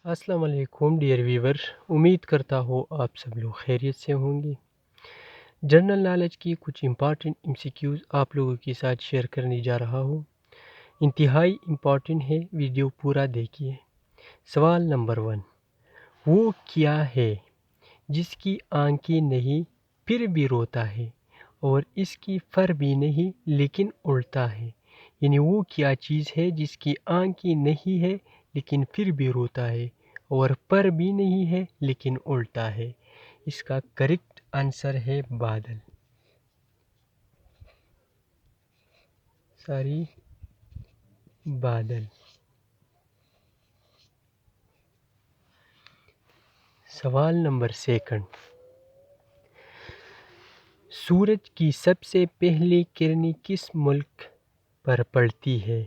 السلام علیکم ڈیئر ویور، امید کرتا ہوں آپ سب لوگ خیریت سے ہوں گے۔ جنرل نالج کی کچھ امپارٹنٹ MCQs آپ لوگوں کے ساتھ شیئر کرنے جا رہا ہوں، انتہائی امپارٹنٹ ہے، ویڈیو پورا دیکھیے۔ سوال نمبر 1، وہ کیا ہے جس کی آنکھیں نہیں پھر بھی روتا ہے اور اس کی فر بھی نہیں لیکن اڑتا ہے؟ یعنی وہ کیا چیز ہے جس کی آنکھیں نہیں ہے لیکن پھر بھی روتا ہے اور پر بھی نہیں ہے لیکن اڑتا ہے؟ اس کا کریکٹ آنسر ہے بادل۔ بادل۔ سوال نمبر 2، سورج کی سب سے پہلی کرنیں کس ملک پر پڑتی ہے؟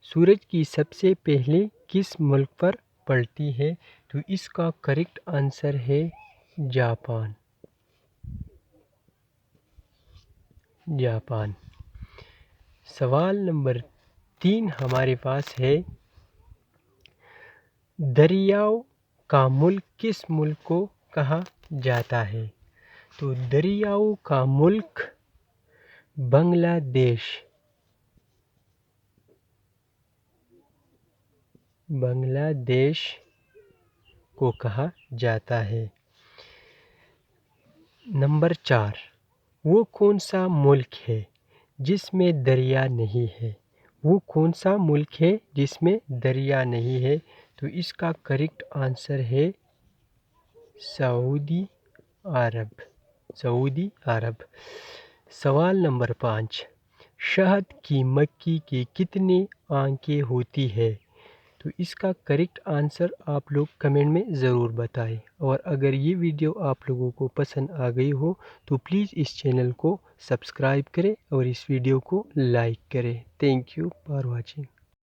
سورج کی سب سے پہلے کس ملک پر پڑتی ہے؟ تو اس کا کریکٹ آنسر ہے جاپان۔ جاپان۔ سوال نمبر 3 ہمارے پاس ہے، دریاؤں کا ملک کس ملک کو کہا جاتا ہے؟ تو دریاؤں کا ملک بنگلہ دیش۔ بنگلہ دیش کو کہا جاتا ہے۔ نمبر 4، وہ کون سا ملک ہے جس میں دریا نہیں ہے؟ وہ کون سا ملک ہے جس میں دریا نہیں ہے؟ تو اس کا کریکٹ آنسر ہے سعودی عرب۔ سعودی عرب۔ سوال نمبر 5، شہد کی مکھی کی کتنی آنکھیں ہوتی ہے؟ تو اس کا کریکٹ آنسر آپ لوگ کمنٹ میں ضرور بتائیں، اور اگر یہ ویڈیو آپ لوگوں کو پسند آ گئی ہو تو پلیز اس چینل کو سبسکرائب کریں اور اس ویڈیو کو لائک کریں۔ Thank you for watching.